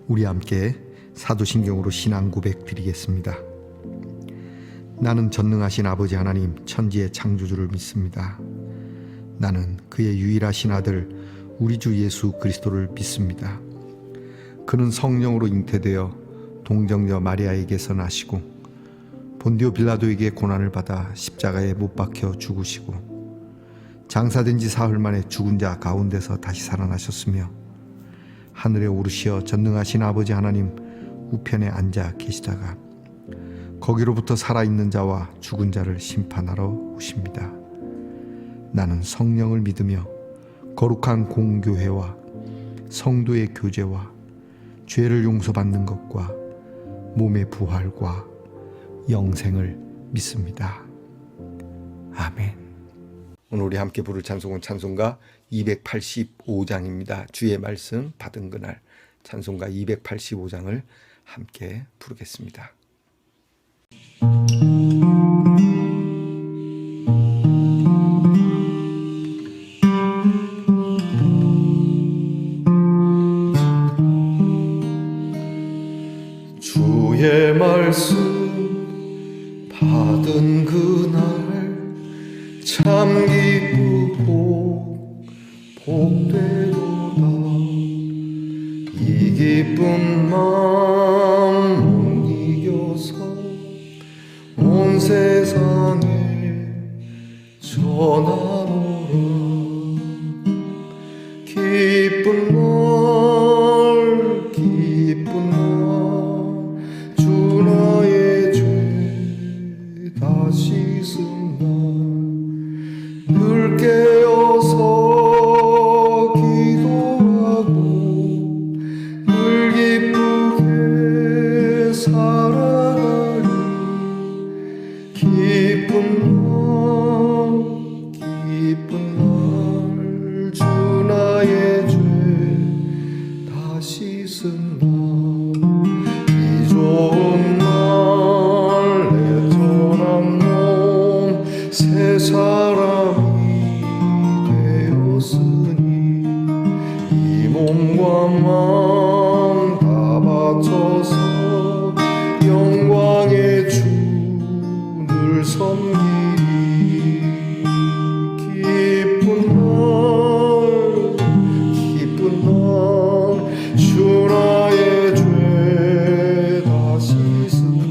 우리 함께 사도신경으로 신앙 고백 드리겠습니다. 나는 전능하신 아버지 하나님 천지의 창조주를 믿습니다. 나는 그의 유일하신 아들 우리 주 예수 그리스도를 믿습니다. 그는 성령으로 잉태되어 동정녀 마리아에게서 나시고 본디오 빌라도에게 고난을 받아 십자가에 못 박혀 죽으시고 장사된 지 사흘 만에 죽은 자 가운데서 다시 살아나셨으며 하늘에 오르시어 전능하신 아버지 하나님 우편에 앉아 계시다가 거기로부터 살아있는 자와 죽은 자를 심판하러 오십니다. 나는 성령을 믿으며 거룩한 공교회와 성도의 교제와 죄를 용서받는 것과 몸의 부활과 영생을 믿습니다. 아멘. 오늘 우리 함께 부를 찬송은 찬송가 285장입니다. 주의 말씀 받은 그날 찬송가 285장을 함께 부르겠습니다. 주의 말씀 받은 그날 참 기쁘고 복되도다. 이 기쁜 마음 못 이겨서 온 세상에 전하노라. 기쁜 날 주 나의 죄 다 씻은 날 늘 깨어서 기도하고 늘 기쁘게 살아가리. 기쁜 날 주 나의 죄 다 씻은 날 이 좋은 날 내 떠난 몸 새 사람이 되었으니 이 몸과 마음 다 바쳐서 영광의 주를 섬기리. 기쁜 날 주 나의 죄 다 씻은 날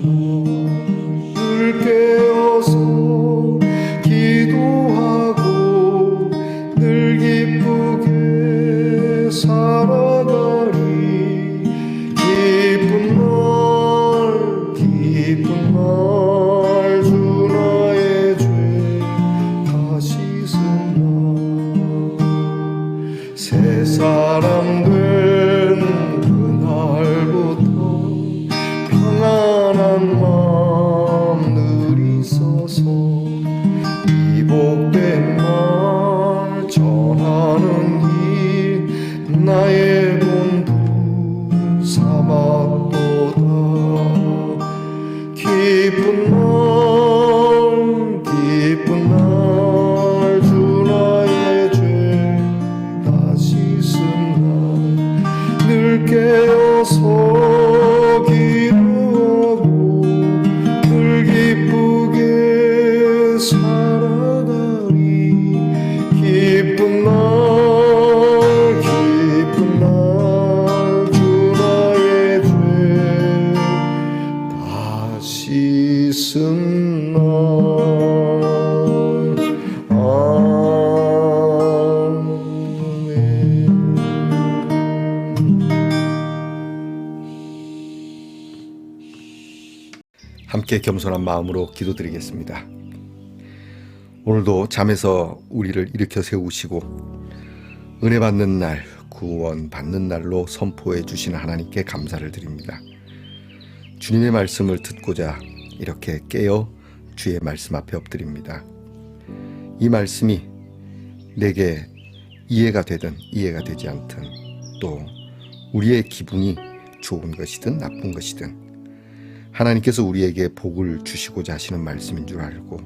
늘 깨어서 기도하고 늘 기쁘게 살아가리. 기쁜 날 주 나의 죄 다 씻은 날 새 사람 된 그날부터 평안한 마음 늘 있어서 이 복된 말 전하는 일 나의 본분 삼았도다. 기쁜 날 주 나의 죄 다 씻은 날 늘 깨어서 기도하고 늘 기쁘게 살아가리. 기쁜 날 주 나의 죄 다 씻은 날. 함께 겸손한 마음으로 기도드리겠습니다. 오늘도 잠에서 우리를 일으켜 세우시고 은혜 받는 날, 구원 받는 날로 선포해 주시는 하나님께 감사를 드립니다. 주님의 말씀을 듣고자 이렇게 깨어 주의 말씀 앞에 엎드립니다. 이 말씀이 내게 이해가 되든 이해가 되지 않든 또 우리의 기분이 좋은 것이든 나쁜 것이든 하나님께서 우리에게 복을 주시고자 하시는 말씀인 줄 알고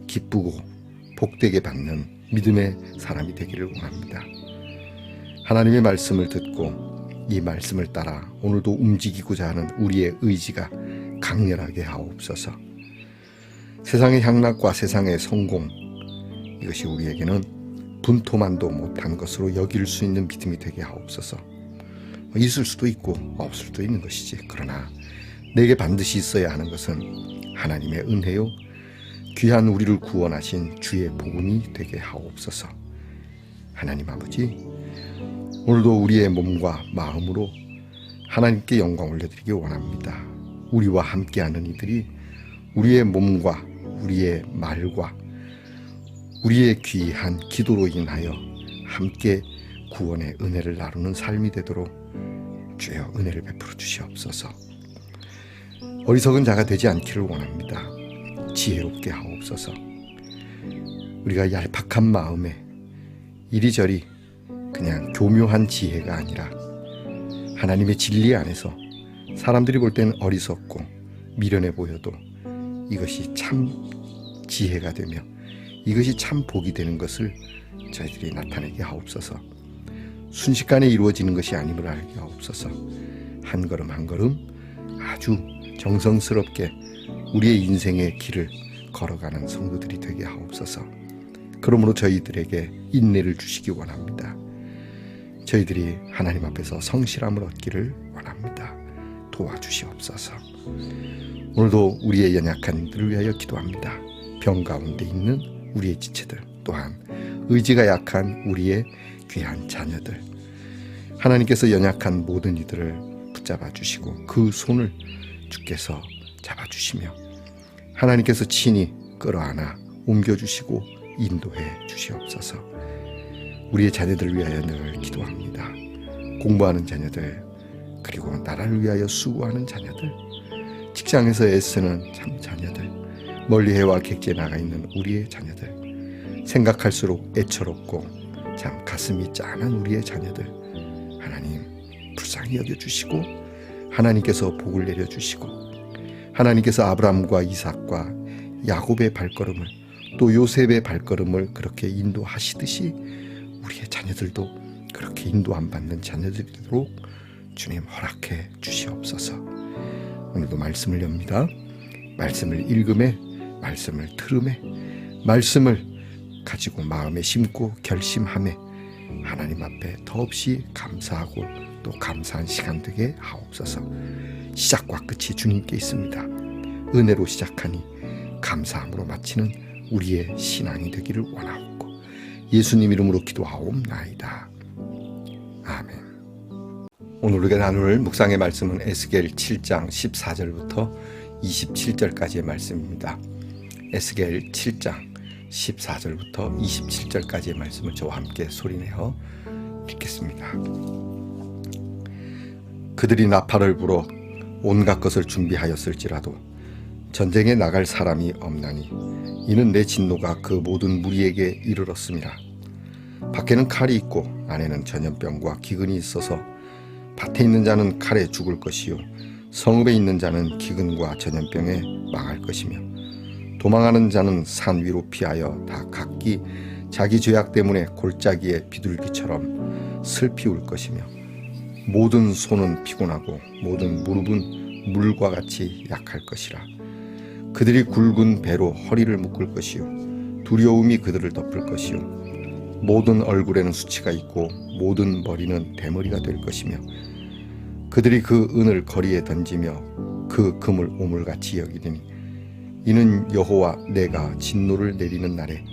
기쁘고 복되게 받는 믿음의 사람이 되기를 원합니다. 하나님의 말씀을 듣고 이 말씀을 따라 오늘도 움직이고자 하는 우리의 의지가 강렬하게 하옵소서. 세상의 향락과 세상의 성공, 이것이 우리에게는 분토만도 못한 것으로 여길 수 있는 믿음이 되게 하옵소서. 있을 수도 있고 없을 수도 있는 것이지, 그러나 내게 반드시 있어야 하는 것은 하나님의 은혜요 귀한 우리를 구원하신 주의 복음이 되게 하옵소서. 하나님 아버지, 오늘도 우리의 몸과 마음으로 하나님께 영광 올려드리기 원합니다. 우리와 함께하는 이들이 우리의 몸과 우리의 말과 우리의 귀한 기도로 인하여 함께 구원의 은혜를 나누는 삶이 되도록 주여 은혜를 베풀어 주시옵소서. 어리석은 자가 되지 않기를 원합니다. 지혜롭게 하옵소서. 우리가 얄팍한 마음에 이리저리 그냥 교묘한 지혜가 아니라 하나님의 진리 안에서 사람들이 볼 때는 어리석고 미련해 보여도 이것이 참 지혜가 되며 이것이 참 복이 되는 것을 저희들이 나타내게 하옵소서. 순식간에 이루어지는 것이 아님을 알게 하옵소서. 한 걸음 한 걸음 아주 정성스럽게 우리의 인생의 길을 걸어가는 성도들이 되게 하옵소서. 그러므로 저희들에게 인내를 주시기 원합니다. 저희들이 하나님 앞에서 성실함을 얻기를 원합니다. 도와주시옵소서. 오늘도 우리의 연약한 이들을 위하여 기도합니다. 병 가운데 있는 우리의 지체들, 또한 의지가 약한 우리의 귀한 자녀들, 하나님께서 연약한 모든 이들을 붙잡아 주시고 그 손을 주께서 잡아주시며 하나님께서 친히 끌어안아 옮겨주시고 인도해 주시옵소서. 우리의 자녀들을 위하여 늘 기도합니다. 공부하는 자녀들, 그리고 나라를 위하여 수고하는 자녀들, 직장에서 애쓰는 참 자녀들, 멀리 해와 객지에 나가 있는 우리의 자녀들, 생각할수록 애처롭고 참 가슴이 짠한 우리의 자녀들, 하나님 불쌍히 여겨주시고 하나님께서 복을 내려주시고 하나님께서 아브라함과 이삭과 야곱의 발걸음을 또 요셉의 발걸음을 그렇게 인도하시듯이 우리의 자녀들도 그렇게 인도 안 받는 자녀들이 되도록 주님 허락해 주시옵소서. 오늘도 말씀을 엽니다. 말씀을 읽음에, 말씀을 들음에, 말씀을 가지고 마음에 심고 결심함에 하나님 앞에 더없이 감사하고 또 감사한 시간 되게 하옵소서. 시작과 끝이 주님께 있습니다. 은혜로 시작하니 감사함으로 마치는 우리의 신앙이 되기를 원하옵고 예수님 이름으로 기도하옵나이다. 아멘. 오늘 우리가 나눌 묵상의 말씀은 에스겔 7장 14절부터 27절까지의 말씀입니다. 에스겔 7장 14절부터 27절까지의 말씀을 저와 함께 소리내어 읽겠습니다. 그들이 나팔을 불어 온갖 것을 준비하였을지라도 전쟁에 나갈 사람이 없나니 이는 내 진노가 그 모든 무리에게 이르렀음이라. 밖에는 칼이 있고 안에는 전염병과 기근이 있어서 밭에 있는 자는 칼에 죽을 것이요 성읍에 있는 자는 기근과 전염병에 망할 것이며 도망하는 자는 산 위로 피하여 다 각기 자기 죄악 때문에 골짜기의 비둘기처럼 슬피 울 것이며 모든 손은 피곤하고 모든 무릎은 물과 같이 약할 것이라. 그들이 굵은 배로 허리를 묶을 것이요 두려움이 그들을 덮을 것이요 모든 얼굴에는 수치가 있고 모든 머리는 대머리가 될 것이며 그들이 그 은을 거리에 던지며 그 금을 오물같이 여기리니 이는 여호와 내가 진노를 내리는 날에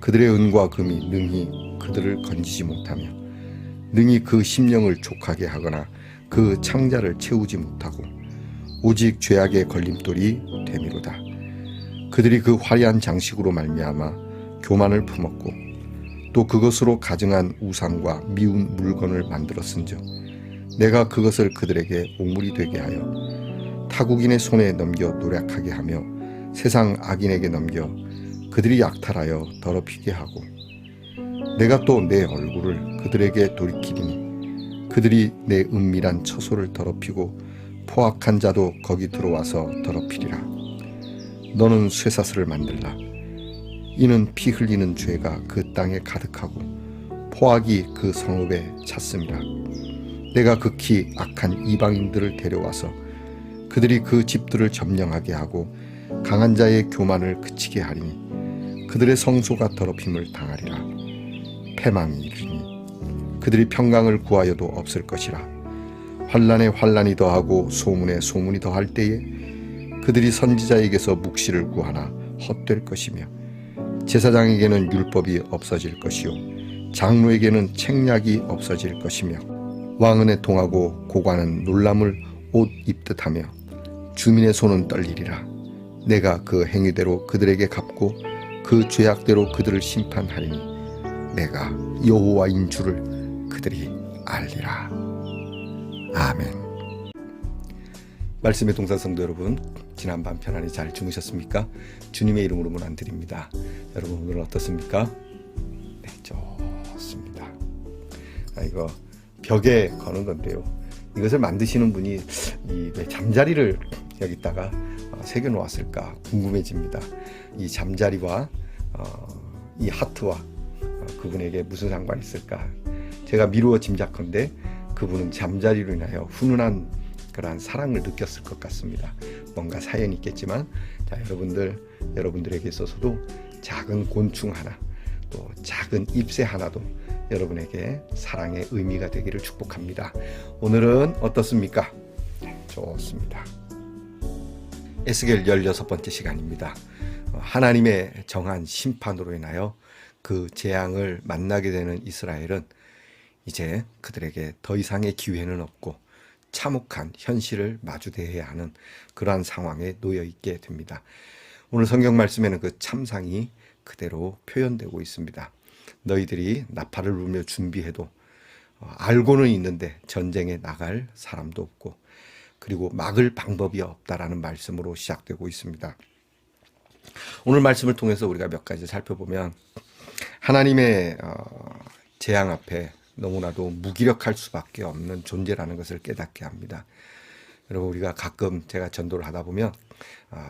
그들의 은과 금이 능히 그들을 건지지 못하며 능히 그 심령을 족하게 하거나 그 창자를 채우지 못하고 오직 죄악의 걸림돌이 되미로다. 그들이 그 화려한 장식으로 말미암아 교만을 품었고 또 그것으로 가증한 우상과 미운 물건을 만들었은즉 내가 그것을 그들에게 오물이 되게 하여 타국인의 손에 넘겨 노략하게 하며 세상 악인에게 넘겨 그들이 약탈하여 더럽히게 하고 내가 또 내 얼굴을 그들에게 돌이키리니 그들이 내 은밀한 처소를 더럽히고 포악한 자도 거기 들어와서 더럽히리라. 너는 쇠사슬을 만들라. 이는 피 흘리는 죄가 그 땅에 가득하고 포악이 그 성읍에 찼음이라. 내가 극히 악한 이방인들을 데려와서 그들이 그 집들을 점령하게 하고 강한 자의 교만을 그치게 하리니 그들의 성소가 더럽힘을 당하리라. 패망이 이르니 그들이 평강을 구하여도 없을 것이라. 환난에 환난이 더하고 소문에 소문이 더할 때에 그들이 선지자에게서 묵시를 구하나 헛될 것이며 제사장에게는 율법이 없어질 것이요 장로에게는 책략이 없어질 것이며 왕은 애통하고 고관은 놀람을 옷 입듯 하며 주민의 손은 떨리리라. 내가 그 행위대로 그들에게 갚고 그 죄악대로 그들을 심판하리니 내가 여호와인 줄을 그들이 알리라. 아멘. 말씀의 동산 성도 여러분, 지난밤 편안히 잘 주무셨습니까? 주님의 이름으로 문안드립니다. 여러분 오늘은 어떻습니까? 네, 좋습니다. 이거 벽에 거는 건데요. 이것을 만드시는 분이 왜 잠자리를 여기다가 새겨 놓았을까 궁금해집니다. 이 잠자리와 이 하트와 그분에게 무슨 상관이 있을까? 제가 미루어 짐작컨대 그분은 잠자리로 인하여 훈훈한 그러한 사랑을 느꼈을 것 같습니다. 뭔가 사연이 있겠지만, 자, 여러분들에게 있어서도 작은 곤충 하나, 또 작은 잎새 하나도 여러분에게 사랑의 의미가 되기를 축복합니다. 오늘은 어떻습니까? 네, 좋습니다. 에스겔 16번째 시간입니다. 하나님의 정한 심판으로 인하여 그 재앙을 만나게 되는 이스라엘은 이제 그들에게 더 이상의 기회는 없고 참혹한 현실을 마주대해야 하는 그러한 상황에 놓여 있게 됩니다. 오늘 성경 말씀에는 그 참상이 그대로 표현되고 있습니다. 너희들이 나팔을 불며 준비해도 알고는 있는데 전쟁에 나갈 사람도 없고 그리고 막을 방법이 없다라는 말씀으로 시작되고 있습니다. 오늘 말씀을 통해서 우리가 몇 가지 살펴보면 하나님의 재앙 앞에 너무나도 무기력할 수밖에 없는 존재라는 것을 깨닫게 합니다. 여러분, 우리가 가끔 제가 전도를 하다 보면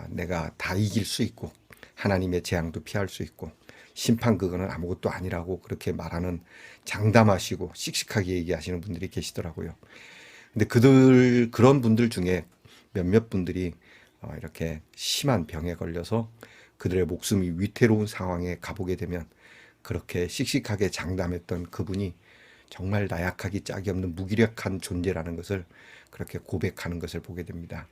내가 다 이길 수 있고 하나님의 재앙도 피할 수 있고 심판 그거는 아무것도 아니라고 그렇게 말하는 장담하시고 씩씩하게 얘기하시는 분들이 계시더라고요. 근데 그런 분들 중에 몇몇 분들이 이렇게 심한 병에 걸려서 그들의 목숨이 위태로운 상황에 가보게 되면 그렇게 씩씩하게 장담했던 그분이 정말 나약하기 짝이 없는 무기력한 존재라는 것을 그렇게 고백하는 것을 보게 됩니다.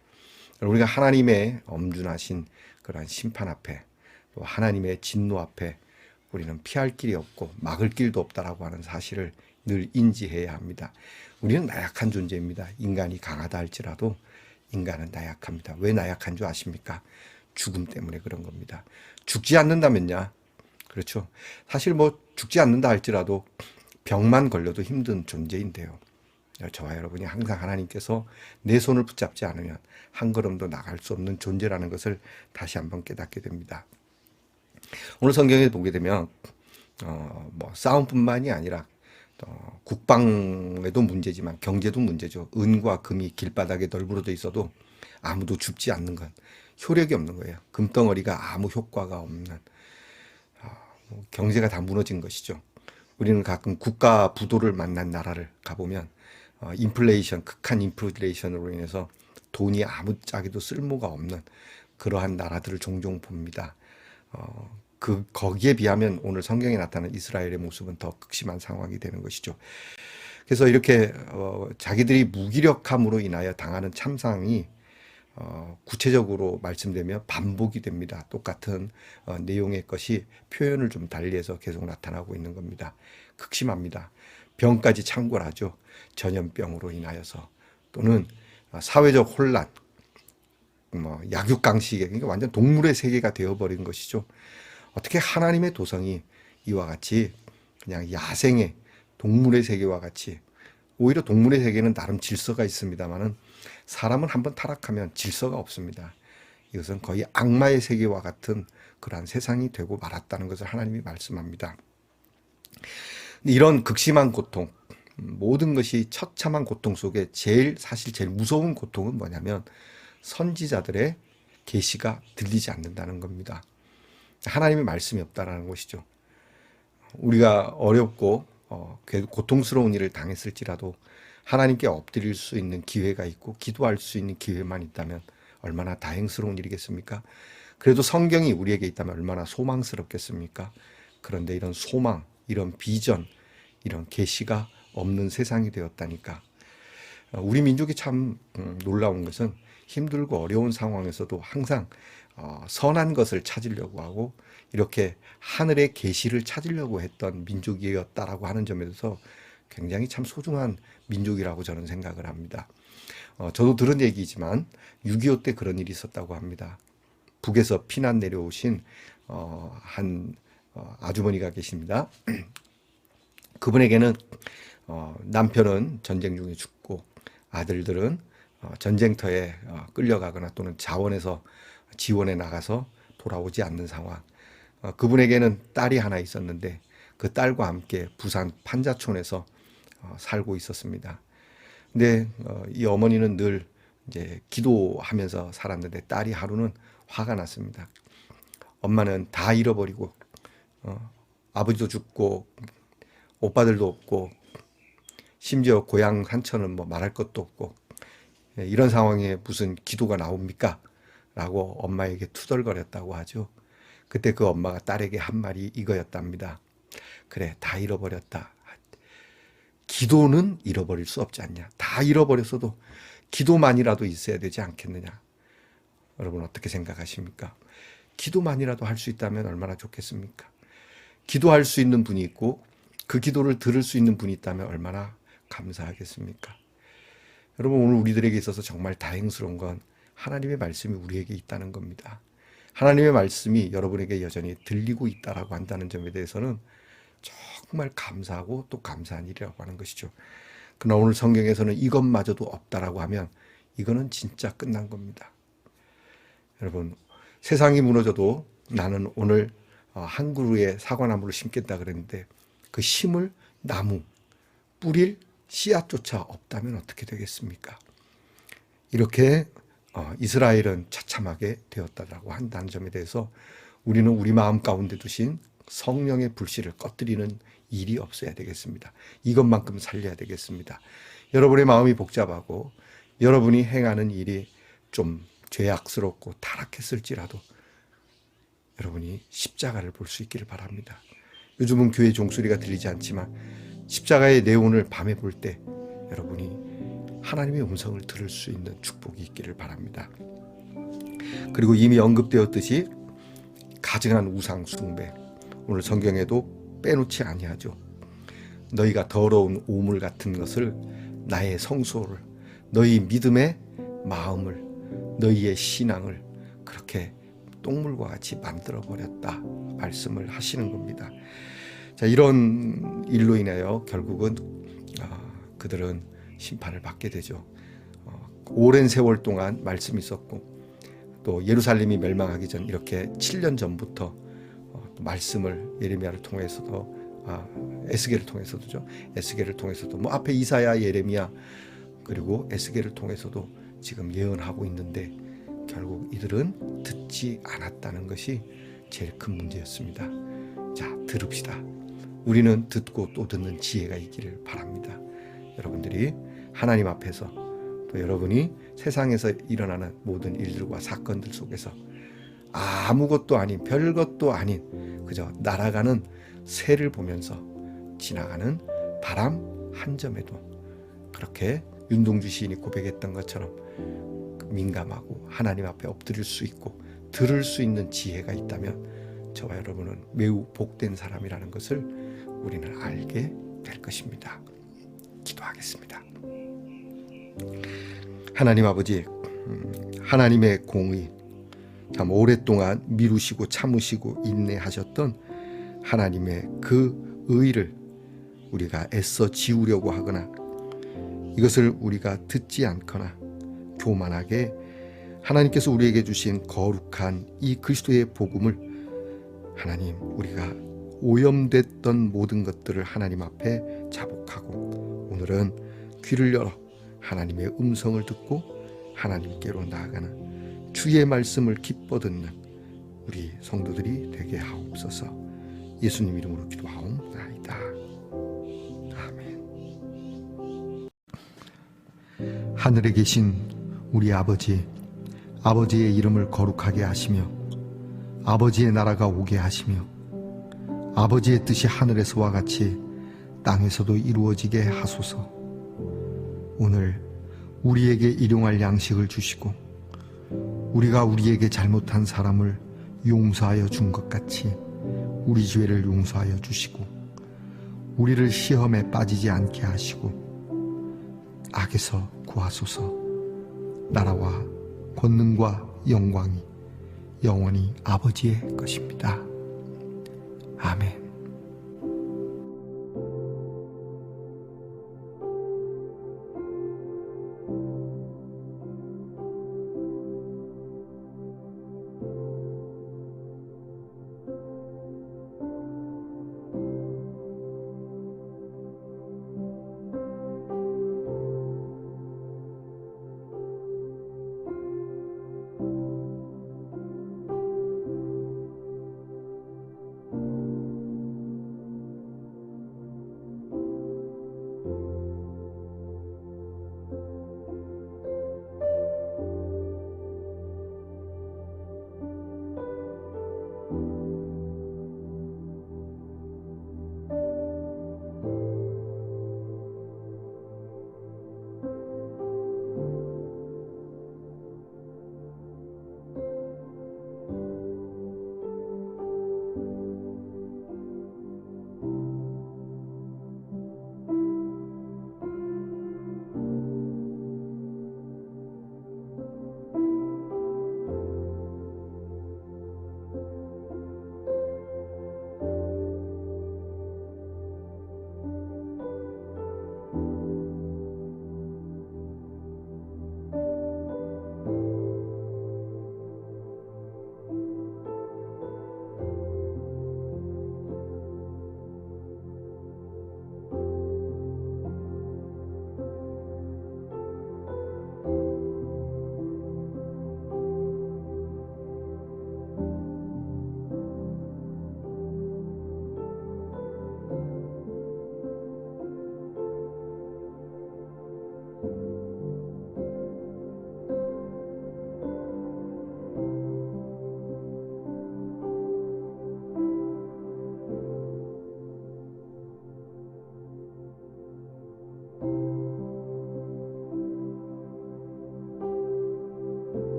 우리가 하나님의 엄준하신 그러한 심판 앞에 또 하나님의 진노 앞에 우리는 피할 길이 없고 막을 길도 없다라고 하는 사실을 늘 인지해야 합니다. 우리는 나약한 존재입니다. 인간이 강하다 할지라도 인간은 나약합니다. 왜 나약한 줄 아십니까? 죽음 때문에 그런 겁니다. 죽지 않는다면야, 그렇죠. 사실 죽지 않는다 할지라도 병만 걸려도 힘든 존재인데요. 저와 여러분이 항상 하나님께서 내 손을 붙잡지 않으면 한 걸음도 나갈 수 없는 존재라는 것을 다시 한번 깨닫게 됩니다. 오늘 성경에 보게 되면 싸움뿐만이 아니라 국방에도 문제지만 경제도 문제죠. 은과 금이 길바닥에 널브러져 있어도 아무도 줍지 않는 건 효력이 없는 거예요. 금덩어리가 아무 효과가 없는 경제가 다 무너진 것이죠. 우리는 가끔 국가 부도를 만난 나라를 가보면 극한 인플레이션으로 인해서 돈이 아무짝에도 쓸모가 없는 그러한 나라들을 종종 봅니다. 거기에 비하면 오늘 성경에 나타난 이스라엘의 모습은 더 극심한 상황이 되는 것이죠. 그래서 이렇게 자기들이 무기력함으로 인하여 당하는 참상이 구체적으로 말씀되며 반복이 됩니다. 똑같은 내용의 것이 표현을 좀 달리해서 계속 나타나고 있는 겁니다. 극심합니다. 병까지 창궐하죠. 전염병으로 인하여서 또는 사회적 혼란, 약육강식의 그러니까 완전 동물의 세계가 되어버린 것이죠. 어떻게 하나님의 도성이 이와 같이 그냥 야생의 동물의 세계와 같이, 오히려 동물의 세계는 나름 질서가 있습니다만은 사람은 한번 타락하면 질서가 없습니다. 이것은 거의 악마의 세계와 같은 그러한 세상이 되고 말았다는 것을 하나님이 말씀합니다. 이런 극심한 고통, 모든 것이 처참한 고통 속에 사실 제일 무서운 고통은 뭐냐면 선지자들의 계시가 들리지 않는다는 겁니다. 하나님의 말씀이 없다라는 것이죠. 우리가 어렵고 고통스러운 일을 당했을지라도 하나님께 엎드릴 수 있는 기회가 있고 기도할 수 있는 기회만 있다면 얼마나 다행스러운 일이겠습니까? 그래도 성경이 우리에게 있다면 얼마나 소망스럽겠습니까? 그런데 이런 소망, 이런 비전, 이런 계시가 없는 세상이 되었다니까. 우리 민족이 참 놀라운 것은 힘들고 어려운 상황에서도 항상 선한 것을 찾으려고 하고 이렇게 하늘의 계시를 찾으려고 했던 민족이었다라고 하는 점에 대해서 굉장히 참 소중한 민족이라고 저는 생각을 합니다. 저도 들은 얘기지만 6.25 때 그런 일이 있었다고 합니다. 북에서 피난 내려오신 한 아주머니가 계십니다. 그분에게는 남편은 전쟁 중에 죽고 아들들은 전쟁터에 끌려가거나 또는 자원에서 지원에 나가서 돌아오지 않는 상황. 그분에게는 딸이 하나 있었는데 그 딸과 함께 부산 판자촌에서 살고 있었습니다. 근데 이 어머니는 늘 이제 기도하면서 살았는데 딸이 하루는 화가 났습니다. 엄마는 다 잃어버리고 아버지도 죽고 오빠들도 없고 심지어 고향 산천은 뭐 말할 것도 없고 이런 상황에 무슨 기도가 나옵니까? 라고 엄마에게 투덜거렸다고 하죠. 그때 그 엄마가 딸에게 한 말이 이거였답니다. 그래, 다 잃어버렸다. 기도는 잃어버릴 수 없지 않냐. 다 잃어버렸어도 기도만이라도 있어야 되지 않겠느냐. 여러분 어떻게 생각하십니까? 기도만이라도 할 수 있다면 얼마나 좋겠습니까? 기도할 수 있는 분이 있고 그 기도를 들을 수 있는 분이 있다면 얼마나 감사하겠습니까? 여러분 오늘 우리들에게 있어서 정말 다행스러운 건 하나님의 말씀이 우리에게 있다는 겁니다. 하나님의 말씀이 여러분에게 여전히 들리고 있다라고 한다는 점에 대해서는 정말 감사하고 또 감사한 일이라고 하는 것이죠. 그러나 오늘 성경에서는 이것마저도 없다라고 하면 이거는 진짜 끝난 겁니다. 여러분 세상이 무너져도 나는 오늘 한 그루의 사과나무를 심겠다 그랬는데 그 심을 나무, 뿌릴 씨앗조차 없다면 어떻게 되겠습니까? 이렇게 이스라엘은 처참하게 되었다라고 한다는 점에 대해서 우리는 우리 마음 가운데 두신 성령의 불씨를 꺼뜨리는 일이 없어야 되겠습니다. 이것만큼 살려야 되겠습니다. 여러분의 마음이 복잡하고 여러분이 행하는 일이 좀 죄악스럽고 타락했을지라도 여러분이 십자가를 볼 수 있기를 바랍니다. 요즘은 교회 종소리가 들리지 않지만 십자가의 내용을 밤에 볼 때 여러분이 하나님의 음성을 들을 수 있는 축복이 있기를 바랍니다. 그리고 이미 언급되었듯이 가증한 우상 숭배, 오늘 성경에도 빼놓지 아니하죠. 너희가 더러운 오물 같은 것을 나의 성소를, 너희 믿음의 마음을, 너희의 신앙을 그렇게 똥물과 같이 만들어버렸다 말씀을 하시는 겁니다. 자, 이런 일로 인하여 결국은 그들은 심판을 받게 되죠. 오랜 세월 동안 말씀이 있었고 또 예루살렘이 멸망하기 전 이렇게 7년 전부터 말씀을 예레미야를 통해서도 에스겔을 통해서도죠. 에스겔을 통해서도 뭐 앞에 이사야, 예레미야 그리고 에스겔을 통해서도 지금 예언하고 있는데 결국 이들은 듣지 않았다는 것이 제일 큰 문제였습니다. 자, 들읍시다. 우리는 듣고 또 듣는 지혜가 있기를 바랍니다. 여러분들이 하나님 앞에서 또 여러분이 세상에서 일어나는 모든 일들과 사건들 속에서 아무것도 아닌 별것도 아닌 그저 날아가는 새를 보면서 지나가는 바람 한 점에도 그렇게 윤동주 시인이 고백했던 것처럼 민감하고 하나님 앞에 엎드릴 수 있고 들을 수 있는 지혜가 있다면 저와 여러분은 매우 복된 사람이라는 것을 우리는 알게 될 것입니다. 기도하겠습니다. 하나님 아버지, 하나님의 공의, 참 오랫동안 미루시고 참으시고 인내하셨던 하나님의 그 의를 우리가 애써 지우려고 하거나 이것을 우리가 듣지 않거나 교만하게 하나님께서 우리에게 주신 거룩한 이 그리스도의 복음을 하나님 우리가 오염됐던 모든 것들을 하나님 앞에 자복하고 오늘은 귀를 열어 하나님의 음성을 듣고 하나님께로 나아가는 주의 말씀을 기뻐 듣는 우리 성도들이 되게 하옵소서. 예수님 이름으로 기도하옵나이다. 아멘. 하늘에 계신 우리 아버지의 이름을 거룩하게 하시며 아버지의 나라가 오게 하시며 아버지의 뜻이 하늘에서와 같이 땅에서도 이루어지게 하소서. 오늘 우리에게 일용할 양식을 주시고 우리가 우리에게 잘못한 사람을 용서하여 준 것 같이 우리 죄를 용서하여 주시고 우리를 시험에 빠지지 않게 하시고 악에서 구하소서. 나라와 권능과 영광이 영원히 아버지의 것입니다. 아멘.